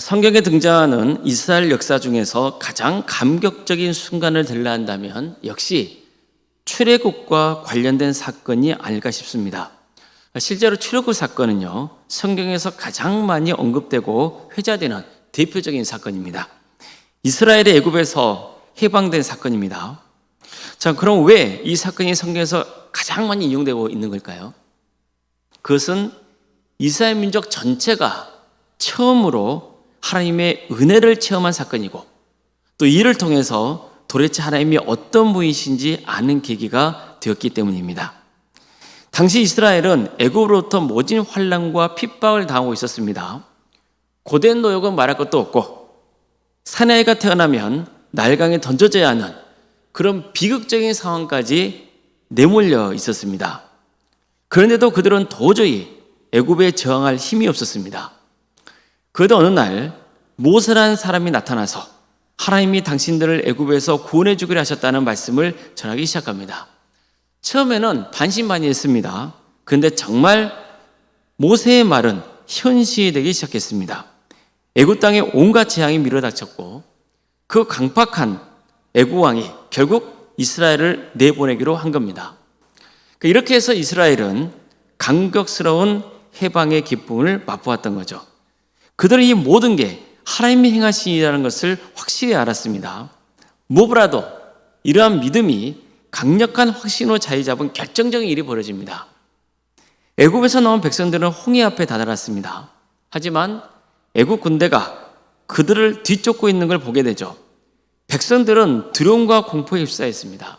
성경에 등장하는 이스라엘 역사 중에서 가장 감격적인 순간을 들라 한다면 역시 출애굽과 관련된 사건이 아닐까 싶습니다. 실제로 출애굽 사건은요, 성경에서 가장 많이 언급되고 회자되는 대표적인 사건입니다. 이스라엘의 애굽에서 해방된 사건입니다. 자, 그럼 왜 이 사건이 성경에서 가장 많이 인용되고 있는 걸까요? 그것은 이스라엘 민족 전체가 처음으로 하나님의 은혜를 체험한 사건이고, 또 이를 통해서 도대체 하나님이 어떤 분이신지 아는 계기가 되었기 때문입니다. 당시 이스라엘은 애굽으로부터 모진 환난과 핍박을 당하고 있었습니다. 고된 노역은 말할 것도 없고, 사내아이가 태어나면 날강에 던져져야 하는 그런 비극적인 상황까지 내몰려 있었습니다. 그런데도 그들은 도저히 애굽에 저항할 힘이 없었습니다. 그러다 어느 날 모세라는 사람이 나타나서 하나님이 당신들을 애굽에서 구원해 주기로 하셨다는 말씀을 전하기 시작합니다. 처음에는 반신반의했습니다. 그런데 정말 모세의 말은 현실이 되기 시작했습니다. 애굽 땅에 온갖 재앙이 밀어닥쳤고, 그 강팍한 애굽 왕이 결국 이스라엘을 내보내기로 한 겁니다. 이렇게 해서 이스라엘은 감격스러운 해방의 기쁨을 맛보았던 거죠. 그들은 이 모든 게 하나님이 행하신 일이라는 것을 확실히 알았습니다. 무엇보다도 이러한 믿음이 강력한 확신으로 자리 잡은 결정적인 일이 벌어집니다. 애굽에서 나온 백성들은 홍해 앞에 다다랐습니다. 하지만 애굽 군대가 그들을 뒤쫓고 있는 걸 보게 되죠. 백성들은 두려움과 공포에 휩싸였습니다.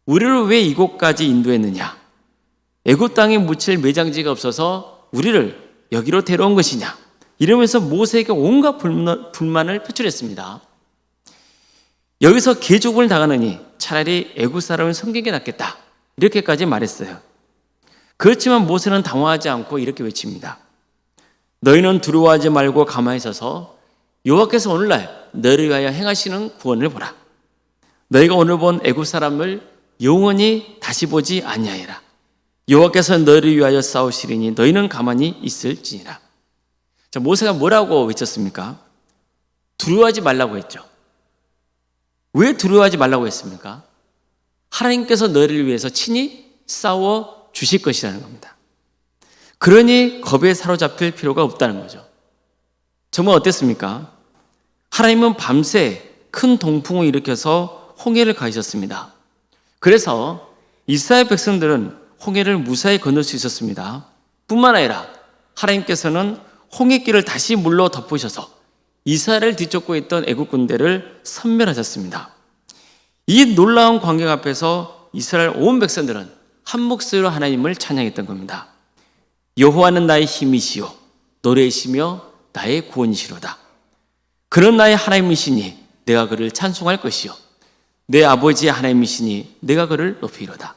우리를 왜 이곳까지 인도했느냐? 애굽 땅에 묻힐 매장지가 없어서 우리를 여기로 데려온 것이냐? 이러면서 모세에게 온갖 불만을 표출했습니다. 여기서 개죽음을 당하느니 차라리 애굽 사람을 섬기는 게 낫겠다, 이렇게까지 말했어요. 그렇지만 모세는 당황하지 않고 이렇게 외칩니다. 너희는 두려워하지 말고 가만히 서서 여호와께서 오늘날 너희를 위하여 행하시는 구원을 보라. 너희가 오늘 본 애굽 사람을 영원히 다시 보지 아니하리라. 여호와께서 너희를 위하여 싸우시리니 너희는 가만히 있을지니라. 자, 모세가 뭐라고 외쳤습니까? 두려워하지 말라고 했죠. 왜 두려워하지 말라고 했습니까? 하나님께서 너희를 위해서 친히 싸워 주실 것이라는 겁니다. 그러니 겁에 사로잡힐 필요가 없다는 거죠. 정말 어땠습니까? 하나님은 밤새 큰 동풍을 일으켜서 홍해를 가르셨습니다. 그래서 이스라엘 백성들은 홍해를 무사히 건널 수 있었습니다. 뿐만 아니라 하나님께서는 홍해길을 다시 물로 덮으셔서 이스라엘을 뒤쫓고 있던 애굽 군대를 섬멸하셨습니다. 이 놀라운 광경 앞에서 이스라엘 온 백성들은 한 목소리로 하나님을 찬양했던 겁니다. 여호와는 나의 힘이시요 노래이시며 나의 구원이시로다. 그런 나의 하나님이시니 내가 그를 찬송할 것이요 내 아버지의 하나님이시니 내가 그를 높이리로다.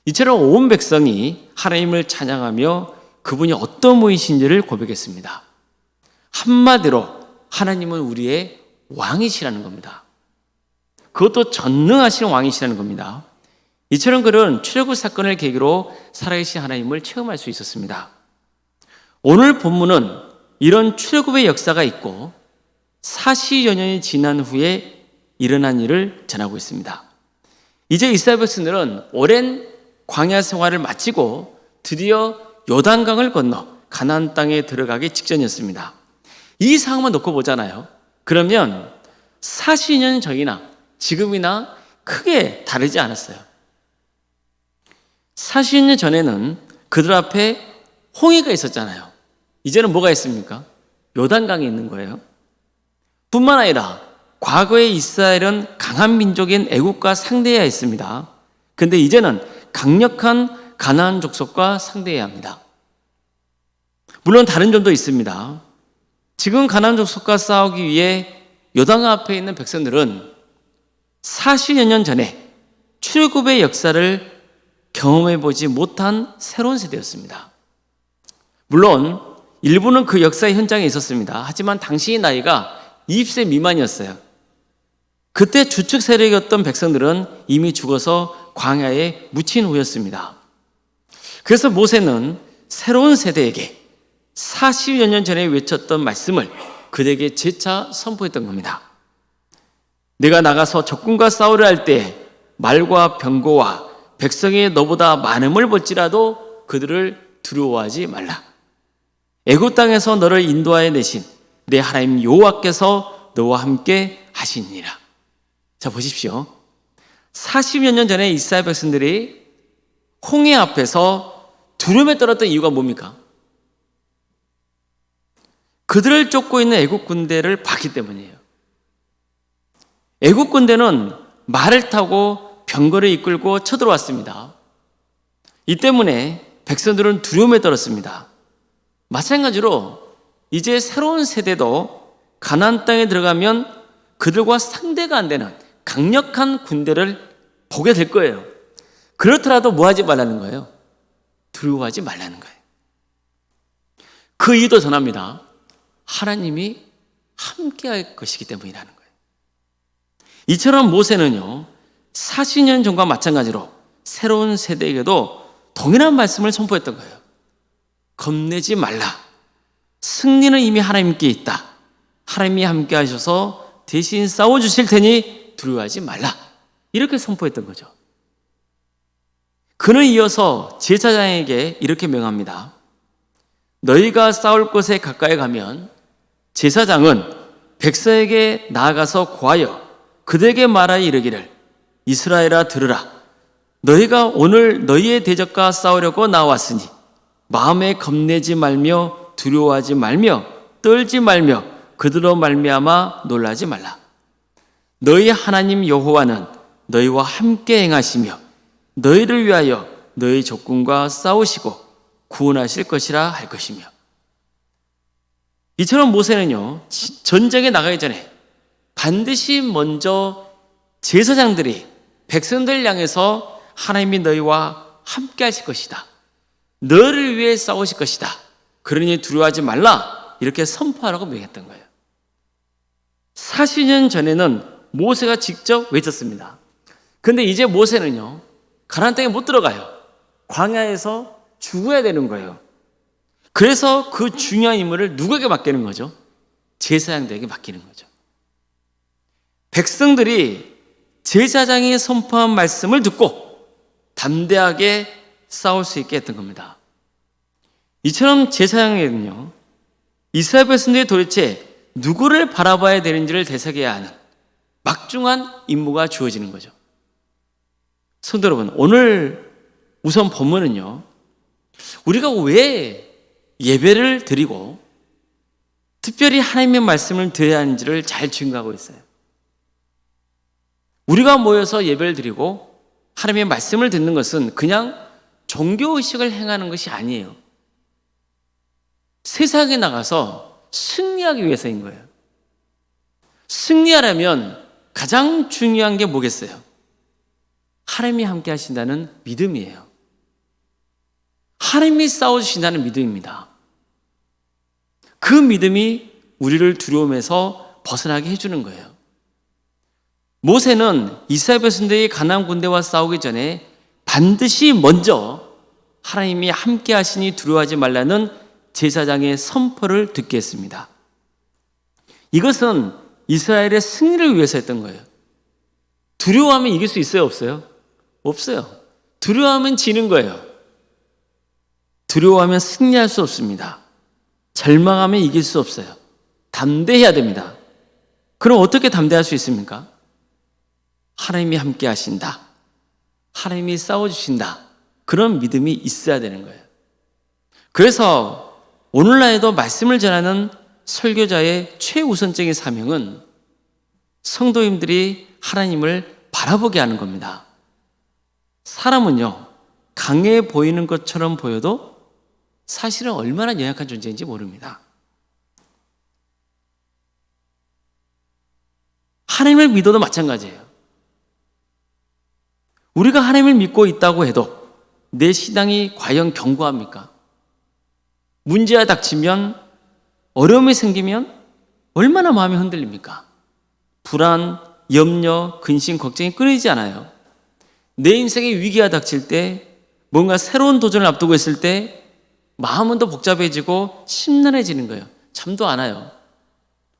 이처럼 온 백성이 하나님을 찬양하며 그분이 어떤 분이신지를 고백했습니다. 한마디로 하나님은 우리의 왕이시라는 겁니다. 그것도 전능하신 왕이시라는 겁니다. 이처럼 그런 출애굽 사건을 계기로 살아계신 하나님을 체험할 수 있었습니다. 오늘 본문은 이런 출애굽의 역사가 있고 40여 년이 지난 후에 일어난 일을 전하고 있습니다. 이제 이스라엘 백성들은 오랜 광야 생활을 마치고 드디어 요단강을 건너 가나안 땅에 들어가기 직전이었습니다. 이 상황만 놓고 보잖아요. 그러면 40년 전이나 지금이나 크게 다르지 않았어요. 40년 전에는 그들 앞에 홍해가 있었잖아요. 이제는 뭐가 있습니까? 요단강이 있는 거예요. 뿐만 아니라 과거에 이스라엘은 강한 민족인 애굽과 상대해야 했습니다. 그런데 이제는 강력한 가나안 족속과 상대해야 합니다. 물론 다른 점도 있습니다. 지금 가나안 족속과 싸우기 위해 요단 앞에 있는 백성들은 40여 년 전에 출애굽의 역사를 경험해보지 못한 새로운 세대였습니다. 물론 일부는 그 역사의 현장에 있었습니다. 하지만 당시의 나이가 20세 미만이었어요. 그때 주축 세력이었던 백성들은 이미 죽어서 광야에 묻힌 후였습니다. 그래서 모세는 새로운 세대에게 40여 년 전에 외쳤던 말씀을 그들에게 재차 선포했던 겁니다. 내가 나가서 적군과 싸우려 할 때 말과 병거와 백성이 너보다 많음을 볼지라도 그들을 두려워하지 말라. 애굽 땅에서 너를 인도하여 내신 내 하나님 여호와께서 너와 함께 하시니라. 자, 보십시오. 40여 년 전에 이스라엘 백성들이 홍해 앞에서 두려움에 떨었던 이유가 뭡니까? 그들을 쫓고 있는 애국 군대를 봤기 때문이에요. 애국 군대는 말을 타고 병거를 이끌고 쳐들어왔습니다. 이 때문에 백성들은 두려움에 떨었습니다. 마찬가지로 이제 새로운 세대도 가나안 땅에 들어가면 그들과 상대가 안 되는 강력한 군대를 보게 될 거예요. 그렇더라도 뭐 하지 말라는 거예요? 두려워하지 말라는 거예요. 그 이유도 전합니다. 하나님이 함께 할 것이기 때문이라는 거예요. 이처럼 모세는요, 40년 전과 마찬가지로 새로운 세대에게도 동일한 말씀을 선포했던 거예요. 겁내지 말라. 승리는 이미 하나님께 있다. 하나님이 함께 하셔서 대신 싸워주실 테니 두려워하지 말라. 이렇게 선포했던 거죠. 그는 이어서 제사장에게 이렇게 명합니다. 너희가 싸울 곳에 가까이 가면 제사장은 백성에게 나아가서 고하여 그들에게 말하여 이르기를 이스라엘아 들으라. 너희가 오늘 너희의 대적과 싸우려고 나왔으니 마음에 겁내지 말며 두려워하지 말며 떨지 말며 그들로 말미암아 놀라지 말라. 너희 하나님 여호와는 너희와 함께 행하시며 너희를 위하여 너희 적군과 싸우시고 구원하실 것이라 할 것이며. 이처럼 모세는요, 전쟁에 나가기 전에 반드시 먼저 제사장들이 백성들을 향해서 하나님이 너희와 함께 하실 것이다. 너를 위해 싸우실 것이다. 그러니 두려워하지 말라. 이렇게 선포하라고 명했던 거예요. 40년 전에는 모세가 직접 외쳤습니다. 근데 이제 모세는요, 가나안 땅에 못 들어가요. 광야에서 죽어야 되는 거예요. 그래서 그 중요한 임무를 누구에게 맡기는 거죠? 제사장들에게 맡기는 거죠. 백성들이 제사장이 선포한 말씀을 듣고 담대하게 싸울 수 있게 했던 겁니다. 이처럼 제사장에게는요, 이스라엘 백성들이 도대체 누구를 바라봐야 되는지를 되새겨야 하는 막중한 임무가 주어지는 거죠. 성도 여러분, 오늘 우선 본문은요, 우리가 왜 예배를 드리고 특별히 하나님의 말씀을 드려야 하는지를 잘 증거하고 있어요. 우리가 모여서 예배를 드리고 하나님의 말씀을 듣는 것은 그냥 종교의식을 행하는 것이 아니에요. 세상에 나가서 승리하기 위해서인 거예요. 승리하려면 가장 중요한 게 뭐겠어요? 하나님이 함께 하신다는 믿음이에요. 하나님이 싸워주신다는 믿음입니다. 그 믿음이 우리를 두려움에서 벗어나게 해주는 거예요. 모세는 이스라엘 백성들이 가나안 군대와 싸우기 전에 반드시 먼저 하나님이 함께 하시니 두려워하지 말라는 제사장의 선포를 듣게 했습니다. 이것은 이스라엘의 승리를 위해서 했던 거예요. 두려워하면 이길 수 있어요, 없어요? 없어요. 두려워하면 지는 거예요. 두려워하면 승리할 수 없습니다. 절망하면 이길 수 없어요. 담대해야 됩니다. 그럼 어떻게 담대할 수 있습니까? 하나님이 함께 하신다. 하나님이 싸워주신다. 그런 믿음이 있어야 되는 거예요. 그래서 오늘날에도 말씀을 전하는 설교자의 최우선적인 사명은 성도님들이 하나님을 바라보게 하는 겁니다. 사람은요, 강해 보이는 것처럼 보여도 사실은 얼마나 연약한 존재인지 모릅니다. 하나님을 믿어도 마찬가지예요. 우리가 하나님을 믿고 있다고 해도 내 신앙이 과연 견고합니까? 문제가 닥치면, 어려움이 생기면 얼마나 마음이 흔들립니까? 불안, 염려, 근심, 걱정이 끊이지 않아요. 내 인생에 위기가 닥칠 때, 뭔가 새로운 도전을 앞두고 있을 때 마음은 더 복잡해지고 심란해지는 거예요. 잠도 안 와요.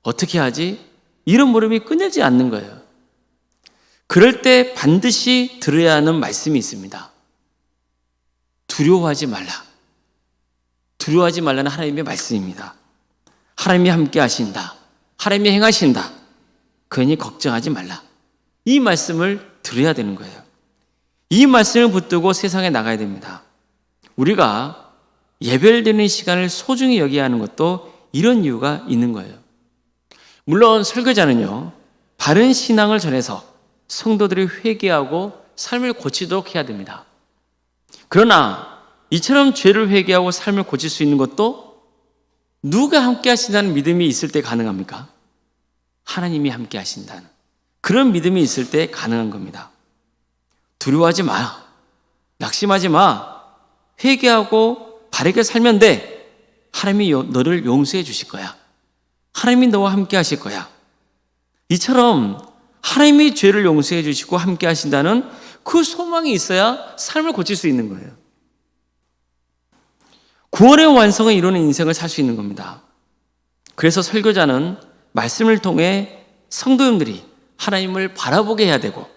어떻게 하지? 이런 물음이 끊이지 않는 거예요. 그럴 때 반드시 들어야 하는 말씀이 있습니다. 두려워하지 말라. 두려워하지 말라는 하나님의 말씀입니다. 하나님이 함께 하신다. 하나님이 행하신다. 그러니 걱정하지 말라. 이 말씀을 들어야 되는 거예요. 이 말씀을 붙들고 세상에 나가야 됩니다. 우리가 예별되는 시간을 소중히 여겨야 하는 것도 이런 이유가 있는 거예요. 물론 설교자는요, 바른 신앙을 전해서 성도들이 회개하고 삶을 고치도록 해야 됩니다. 그러나 이처럼 죄를 회개하고 삶을 고칠 수 있는 것도 누가 함께 하신다는 믿음이 있을 때 가능합니까? 하나님이 함께 하신다는 그런 믿음이 있을 때 가능한 겁니다. 두려워하지 마. 낙심하지 마. 회개하고 바르게 살면 돼. 하나님이 너를 용서해 주실 거야. 하나님이 너와 함께 하실 거야. 이처럼 하나님이 죄를 용서해 주시고 함께 하신다는 그 소망이 있어야 삶을 고칠 수 있는 거예요. 구원의 완성을 이루는 인생을 살 수 있는 겁니다. 그래서 설교자는 말씀을 통해 성도님들이 하나님을 바라보게 해야 되고,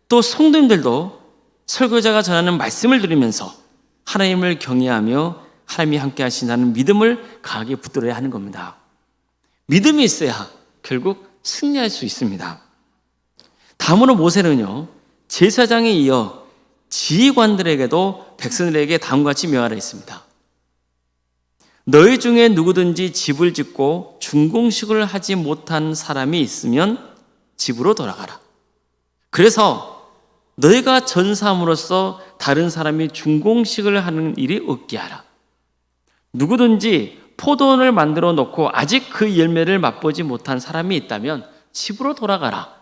또 성도님들도 설교자가 전하는 말씀을 들으면서 하나님을 경외하며 하나님이 함께 하신다는 믿음을 강하게 붙들어야 하는 겁니다. 믿음이 있어야 결국 승리할 수 있습니다. 다음으로 모세는요, 제사장에 이어 지휘관들에게도 백성들에게 다음과 같이 명하라 했습니다. 너희 중에 누구든지 집을 짓고 준공식을 하지 못한 사람이 있으면 집으로 돌아가라. 그래서 너희가 전사함으로써 다른 사람이 준공식을 하는 일이 없게 하라. 누구든지 포도원을 만들어 놓고 아직 그 열매를 맛보지 못한 사람이 있다면 집으로 돌아가라.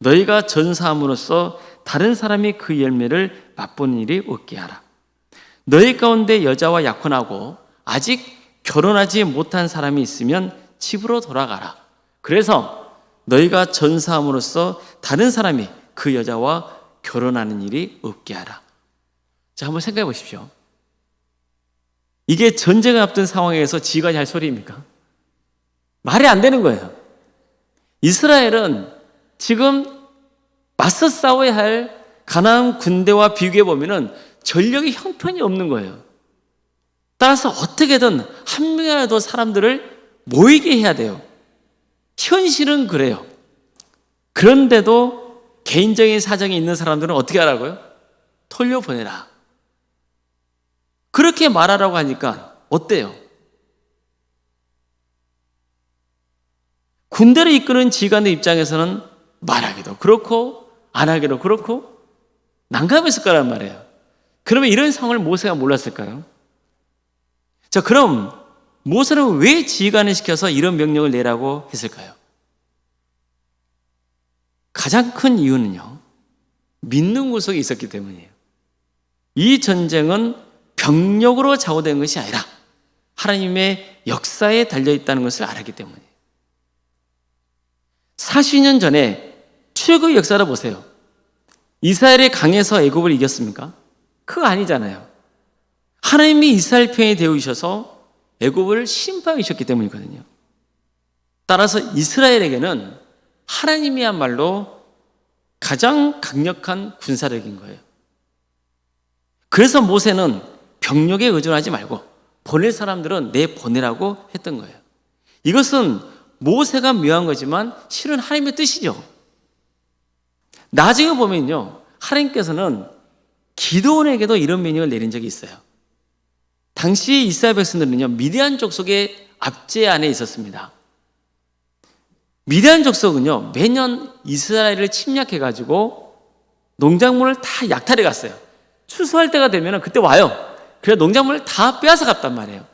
너희가 전사함으로써 다른 사람이 그 열매를 맛보는 일이 없게 하라. 너희 가운데 여자와 약혼하고 아직 결혼하지 못한 사람이 있으면 집으로 돌아가라. 그래서 너희가 전사함으로써 다른 사람이 그 여자와 결혼하는 일이 없게 하라. 자, 한번 생각해 보십시오. 이게 전쟁을 앞둔 상황에서 지휘관이 할 소리입니까? 말이 안 되는 거예요. 이스라엘은 지금 맞서 싸워야 할 가나안 군대와 비교해 보면은 전력이 형편이 없는 거예요. 따라서 어떻게든 한 명이라도 사람들을 모이게 해야 돼요. 현실은 그래요. 그런데도 개인적인 사정이 있는 사람들은 어떻게 하라고요? 돌려보내라. 그렇게 말하라고 하니까 어때요? 군대를 이끄는 지휘관의 입장에서는 말하기도 그렇고 안 하기도 그렇고 난감했을 거란 말이에요. 그러면 이런 상황을 모세가 몰랐을까요? 자, 그럼 모세는 왜 지휘관을 시켜서 이런 명령을 내라고 했을까요? 가장 큰 이유는요, 믿는 구석이 있었기 때문이에요. 이 전쟁은 병력으로 좌우된 것이 아니라 하나님의 역사에 달려있다는 것을 알았기 때문이에요. 40년 전에 출애굽의 역사를 보세요. 이스라엘이 강에서 애굽을 이겼습니까? 그거 아니잖아요. 하나님이 이스라엘 편에 되어주셔서 애굽을 심판해 주셨기 때문이거든요. 따라서 이스라엘에게는 하나님이야말로 가장 강력한 군사력인 거예요. 그래서 모세는 병력에 의존하지 말고 보낼 사람들은 내보내라고 했던 거예요. 이것은 모세가 묘한 거지만 실은 하나님의 뜻이죠. 나중에 보면요, 하나님께서는 기드온에게도 이런 명령을 내린 적이 있어요. 당시 이스라엘 백성들은요, 미디안 족속의 압제 안에 있었습니다. 미디안 족속은요, 매년 이스라엘을 침략해가지고 농작물을 다 약탈해 갔어요. 추수할 때가 되면 그때 와요. 그래서 농작물을 다 빼앗아 갔단 말이에요.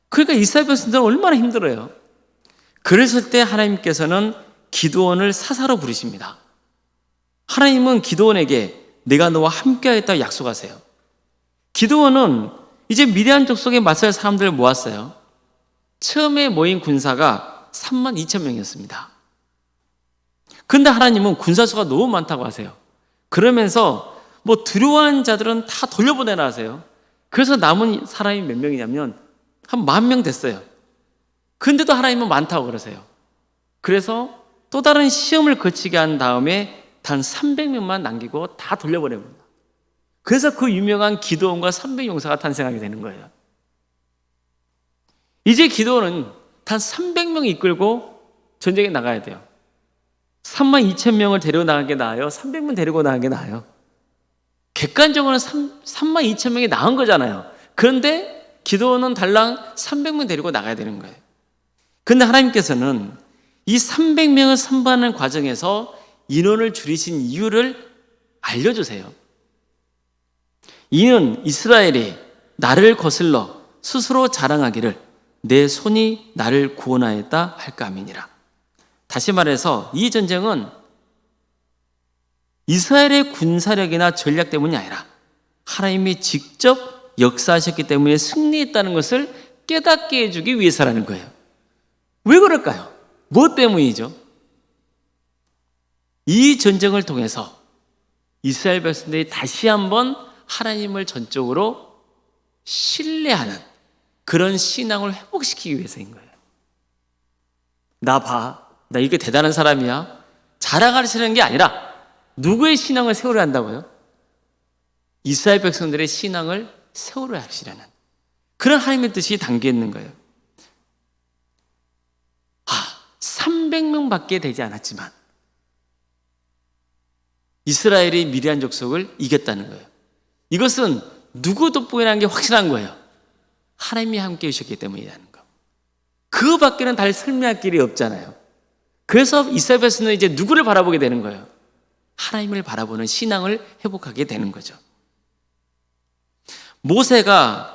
그러니까 이스라엘 백성들은 얼마나 힘들어요. 그랬을 때 하나님께서는 기드온을 사사로 부르십니다. 하나님은 기드온에게 내가 너와 함께 하겠다고 약속하세요. 기드온은 이제 미디안 족속에 맞설 사람들을 모았어요. 처음에 모인 군사가 32,000명이었습니다. 그런데 하나님은 군사수가 너무 많다고 하세요. 그러면서 두려워하는 자들은 다 돌려보내라 하세요. 그래서 남은 사람이 몇 명이냐면 한 10,000명 됐어요. 근데도 하나님은 많다고 그러세요. 그래서 또 다른 시험을 거치게 한 다음에 단 300명만 남기고 다 돌려보냅니다. 그래서 그 유명한 기드온과 300용사가 탄생하게 되는 거예요. 이제 기드온은 단 300명 이끌고 전쟁에 나가야 돼요. 32,000명을 데리고 나가는 게 나아요? 300명 데리고 나가는 게 나아요? 객관적으로는 32,000명이 나은 거잖아요. 그런데 기드온은 달랑 300명 데리고 나가야 되는 거예요. 그런데 하나님께서는 이 300명을 선발하는 과정에서 인원을 줄이신 이유를 알려주세요. 이는 이스라엘이 나를 거슬러 스스로 자랑하기를 내 손이 나를 구원하였다 할까 함이니라. 다시 말해서 이 전쟁은 이스라엘의 군사력이나 전략 때문이 아니라 하나님이 직접 역사하셨기 때문에 승리했다는 것을 깨닫게 해주기 위해서라는 거예요. 왜 그럴까요? 무엇 때문이죠? 이 전쟁을 통해서 이스라엘 백성들이 다시 한번 하나님을 전적으로 신뢰하는 그런 신앙을 회복시키기 위해서인 거예요. 나 봐. 나 이게 대단한 사람이야. 자랑하시는 게 아니라 누구의 신앙을 세우려 한다고요? 이스라엘 백성들의 신앙을 세우려 하시려는 그런 하나님의 뜻이 담겨 있는 거예요. 300명밖에 되지 않았지만 이스라엘이 미디안 족속을 이겼다는 거예요. 이것은 누구도 부인한 게 확실한 거예요. 하나님이 함께 해주셨기 때문이라는 거. 그 밖에는 달 설명할 길이 없잖아요. 그래서 이스라엘 백성은 이제 누구를 바라보게 되는 거예요? 하나님을 바라보는 신앙을 회복하게 되는 거죠. 모세가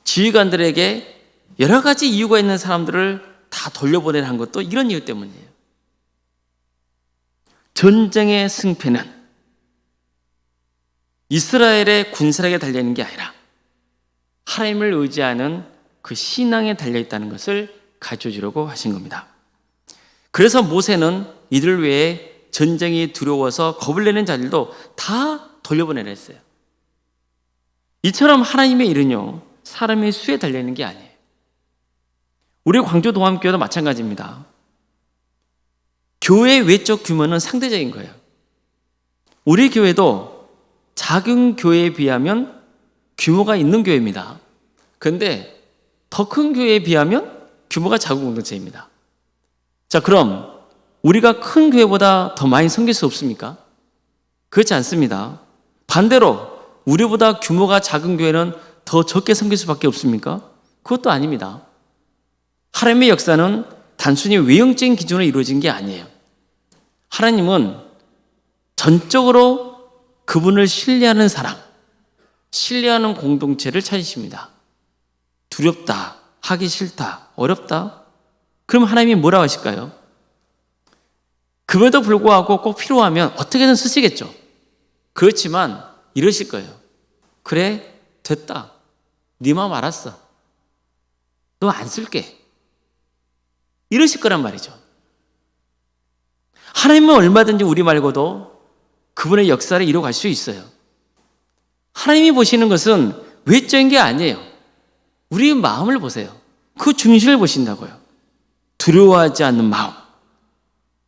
지휘관들에게 여러 가지 이유가 있는 사람들을 다 돌려보내려 한 것도 이런 이유 때문이에요. 전쟁의 승패는 이스라엘의 군사력에 달려있는 게 아니라 하나님을 의지하는 그 신앙에 달려있다는 것을 가르쳐주려고 하신 겁니다. 그래서 모세는 이들 외에 전쟁이 두려워서 겁을 내는 자들도 다 돌려보내려 했어요. 이처럼 하나님의 일은요, 사람의 수에 달려있는 게 아니에요. 우리 광주 동암교회도 마찬가지입니다. 교회 외적 규모는 상대적인 거예요. 우리 교회도 작은 교회에 비하면 규모가 있는 교회입니다. 그런데 더 큰 교회에 비하면 규모가 작은 공동체입니다. 자, 그럼 우리가 큰 교회보다 더 많이 섬길 수 없습니까? 그렇지 않습니다. 반대로 우리보다 규모가 작은 교회는 더 적게 섬길 수밖에 없습니까? 그것도 아닙니다. 하나님의 역사는 단순히 외형적인 기준으로 이루어진 게 아니에요. 하나님은 전적으로 그분을 신뢰하는 사람, 신뢰하는 공동체를 찾으십니다. 두렵다, 하기 싫다, 어렵다? 그럼 하나님이 뭐라고 하실까요? 그럼에도 불구하고 꼭 필요하면 어떻게든 쓰시겠죠. 그렇지만 이러실 거예요. 그래, 됐다. 네 마음 알았어. 너 안 쓸게. 이러실 거란 말이죠. 하나님은 얼마든지 우리 말고도 그분의 역사를 이뤄갈 수 있어요. 하나님이 보시는 것은 외적인 게 아니에요. 우리의 마음을 보세요. 그 중심을 보신다고요. 두려워하지 않는 마음.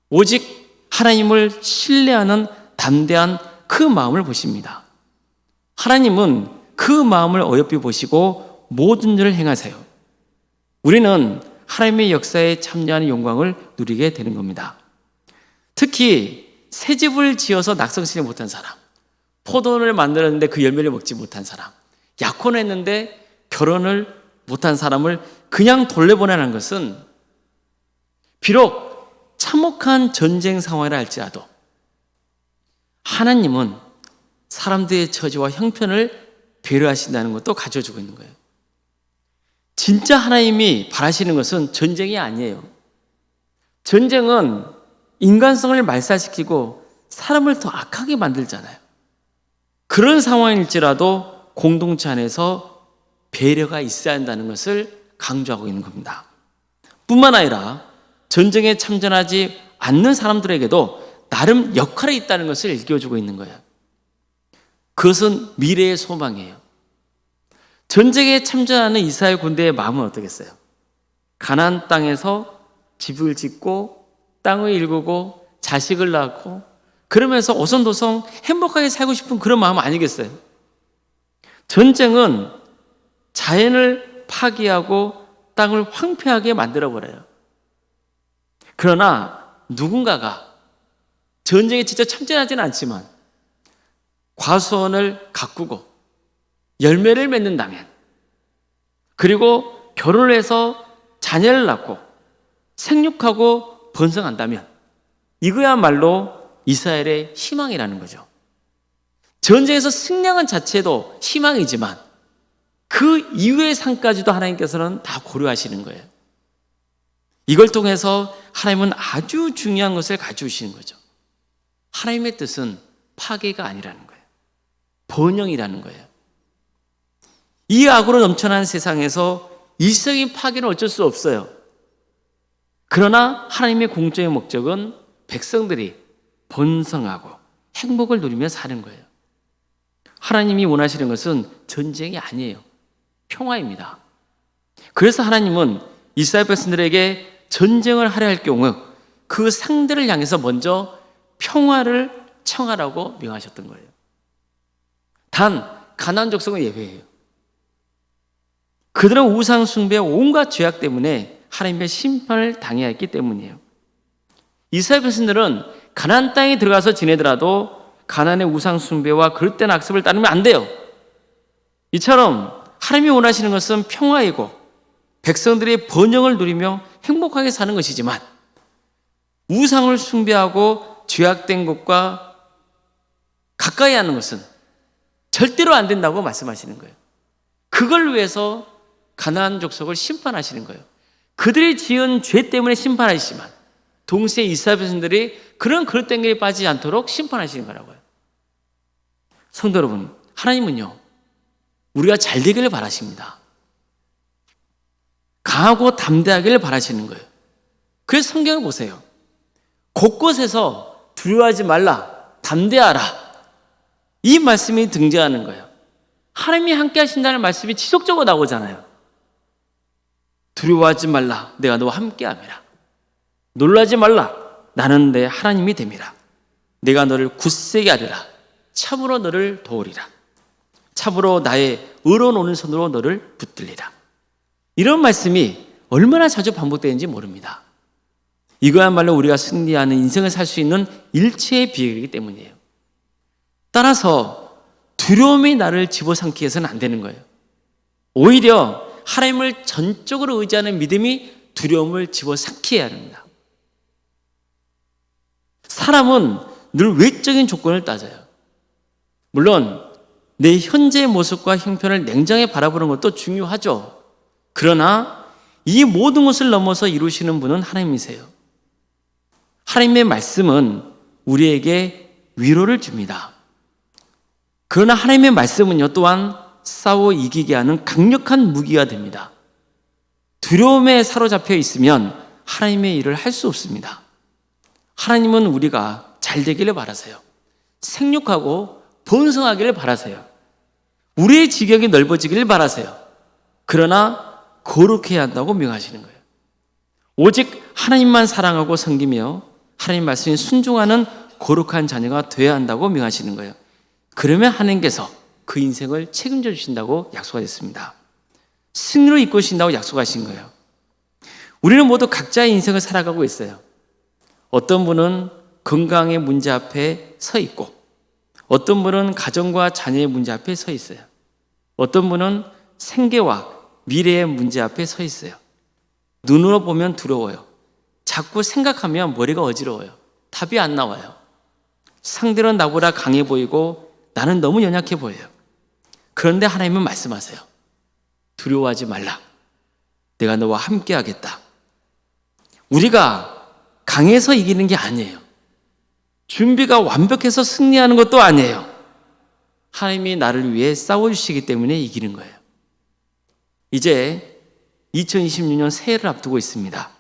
오직 하나님을 신뢰하는 담대한 그 마음을 보십니다. 하나님은 그 마음을 어여삐 보시고 모든 일을 행하세요. 우리는 하나님의 역사에 참여하는 영광을 누리게 되는 겁니다. 특히 새 집을 지어서 낙성시지 못한 사람, 포도원을 만들었는데 그 열매를 먹지 못한 사람, 약혼했는데 결혼을 못한 사람을 그냥 돌려보내는 것은 비록 참혹한 전쟁 상황이라 할지라도 하나님은 사람들의 처지와 형편을 배려하신다는 것도 가져주고 있는 거예요. 진짜 하나님이 바라시는 것은 전쟁이 아니에요. 전쟁은 인간성을 말살시키고 사람을 더 악하게 만들잖아요. 그런 상황일지라도 공동체 안에서 배려가 있어야 한다는 것을 강조하고 있는 겁니다. 뿐만 아니라 전쟁에 참전하지 않는 사람들에게도 나름 역할이 있다는 것을 일깨워주고 있는 거예요. 그것은 미래의 소망이에요. 전쟁에 참전하는 이스라엘 군대의 마음은 어떻겠어요? 가나안 땅에서 집을 짓고 땅을 일구고 자식을 낳고 그러면서 오손도손 행복하게 살고 싶은 그런 마음 아니겠어요? 전쟁은 자연을 파괴하고 땅을 황폐하게 만들어버려요. 그러나 누군가가 전쟁에 직접 참전하지는 않지만 과수원을 가꾸고 열매를 맺는다면, 그리고 결혼을 해서 자녀를 낳고 생육하고 번성한다면 이거야말로 이스라엘의 희망이라는 거죠. 전쟁에서 승리한 자체도 희망이지만 그 이후의 삶까지도 하나님께서는 다 고려하시는 거예요. 이걸 통해서 하나님은 아주 중요한 것을 가져오시는 거죠. 하나님의 뜻은 파괴가 아니라는 거예요. 번영이라는 거예요. 이 악으로 넘쳐난 세상에서 일시적인 파괴는 어쩔 수 없어요. 그러나 하나님의 공적인 목적은 백성들이 번성하고 행복을 누리며 사는 거예요. 하나님이 원하시는 것은 전쟁이 아니에요. 평화입니다. 그래서 하나님은 이스라엘 백성들에게 전쟁을 하려 할 경우 그 상대를 향해서 먼저 평화를 청하라고 명하셨던 거예요. 단 가나안 족속은 예외예요. 그들은 우상 숭배와 온갖 죄악 때문에 하나님의 심판을 당해야 했기 때문이에요. 이스라엘 백성들은 가나안 땅에 들어가서 지내더라도 가나안의 우상 숭배와 그릇된 악습을 따르면 안 돼요. 이처럼 하나님이 원하시는 것은 평화이고 백성들이 번영을 누리며 행복하게 사는 것이지만 우상을 숭배하고 죄악된 것과 가까이 하는 것은 절대로 안 된다고 말씀하시는 거예요. 그걸 위해서 가나안 족속을 심판하시는 거예요. 그들이 지은 죄 때문에 심판하시지만 동시에 이스라엘 백성들이 그런 그릇된 길에 빠지지 않도록 심판하시는 거라고요. 성도 여러분, 하나님은요 우리가 잘 되기를 바라십니다. 강하고 담대하기를 바라시는 거예요. 그래서 성경을 보세요. 곳곳에서 두려워하지 말라, 담대하라, 이 말씀이 등장하는 거예요. 하나님이 함께 하신다는 말씀이 지속적으로 나오잖아요. 두려워하지 말라, 내가 너와 함께 함이라. 놀라지 말라, 나는 내 하나님이 됨이라. 내가 너를 굳세게 하리라. 참으로 너를 도우리라. 참으로 나의 의로운 오른손으로 너를 붙들리라. 이런 말씀이 얼마나 자주 반복되는지 모릅니다. 이거야말로 우리가 승리하는 인생을 살 수 있는 일체의 비결이기 때문이에요. 따라서 두려움이 나를 집어삼키게 해서는 안 되는 거예요. 오히려 하나님을 전적으로 의지하는 믿음이 두려움을 집어삼키게 합니다. 사람은 늘 외적인 조건을 따져요. 물론 내 현재의 모습과 형편을 냉정히 바라보는 것도 중요하죠. 그러나 이 모든 것을 넘어서 이루시는 분은 하나님이세요. 하나님의 말씀은 우리에게 위로를 줍니다. 그러나 하나님의 말씀은요 또한 싸워 이기게 하는 강력한 무기가 됩니다. 두려움에 사로잡혀 있으면 하나님의 일을 할 수 없습니다. 하나님은 우리가 잘 되기를 바라세요. 생육하고 번성하기를 바라세요. 우리의 지경이 넓어지기를 바라세요. 그러나 거룩해야 한다고 명하시는 거예요. 오직 하나님만 사랑하고 섬기며 하나님 말씀에 순종하는 거룩한 자녀가 되어야 한다고 명하시는 거예요. 그러면 하나님께서 그 인생을 책임져 주신다고 약속하셨습니다. 승리로 이끌으신다고 약속하신 거예요. 우리는 모두 각자의 인생을 살아가고 있어요. 어떤 분은 건강의 문제 앞에 서 있고, 어떤 분은 가정과 자녀의 문제 앞에 서 있어요. 어떤 분은 생계와 미래의 문제 앞에 서 있어요. 눈으로 보면 두려워요. 자꾸 생각하면 머리가 어지러워요. 답이 안 나와요. 상대는 나보다 강해 보이고 나는 너무 연약해 보여요. 그런데 하나님은 말씀하세요. 두려워하지 말라. 내가 너와 함께 하겠다. 우리가 강해서 이기는 게 아니에요. 준비가 완벽해서 승리하는 것도 아니에요. 하나님이 나를 위해 싸워주시기 때문에 이기는 거예요. 이제 2026년 새해를 앞두고 있습니다.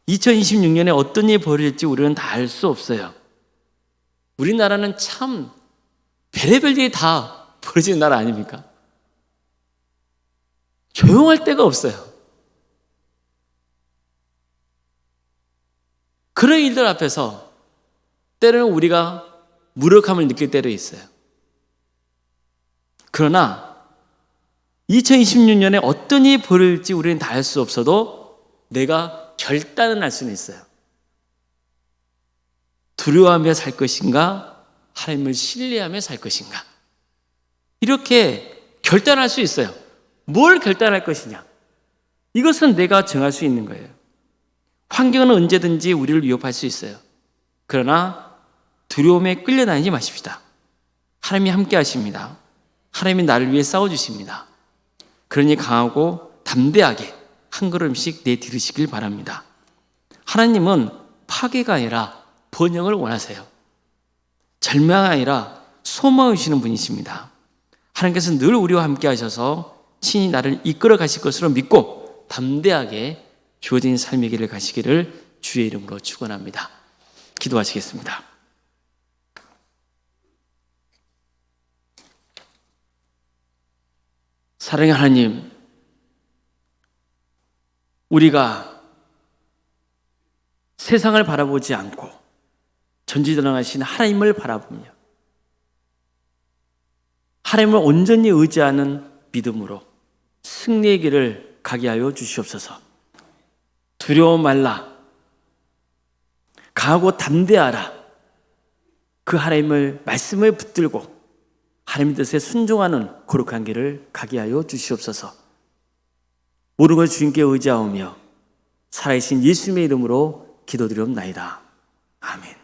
2026년에 어떤 일이 벌어질지 우리는 다 알 수 없어요. 우리나라는 참 별의별 일이 다 벌어지는 나라 아닙니까? 조용할 데가 없어요. 그런 일들 앞에서 때로는 우리가 무력함을 느낄 때도 있어요. 그러나 2026년에 어떤 일이 벌어질지 우리는 다 알 수 없어도 내가 결단을 할 수는 있어요. 두려워하며 살 것인가, 하나님을 신뢰하며 살 것인가. 이렇게 결단할 수 있어요. 뭘 결단할 것이냐? 이것은 내가 정할 수 있는 거예요. 환경은 언제든지 우리를 위협할 수 있어요. 그러나 두려움에 끌려다니지 마십시다. 하나님이 함께 하십니다. 하나님이 나를 위해 싸워주십니다. 그러니 강하고 담대하게 한 걸음씩 내디디시길 바랍니다. 하나님은 파괴가 아니라 번영을 원하세요. 절망이 아니라 소망을 주시는 분이십니다. 하나님께서 늘 우리와 함께 하셔서 친히 나를 이끌어 가실 것으로 믿고 담대하게 주어진 삶의 길을 가시기를 주의 이름으로 축원합니다. 기도하시겠습니다. 사랑의 하나님, 우리가 세상을 바라보지 않고 전지전능하신 하나님을 바라보며 하나님을 온전히 의지하는 믿음으로 승리의 길을 가게 하여 주시옵소서. 두려워 말라, 강하고 담대하라. 그 하나님을 말씀을 붙들고 하나님의 뜻에 순종하는 거룩한 길을 가게 하여 주시옵소서. 모든 걸 주님께 의지하오며 살아계신 예수님의 이름으로 기도드리옵나이다. 아멘.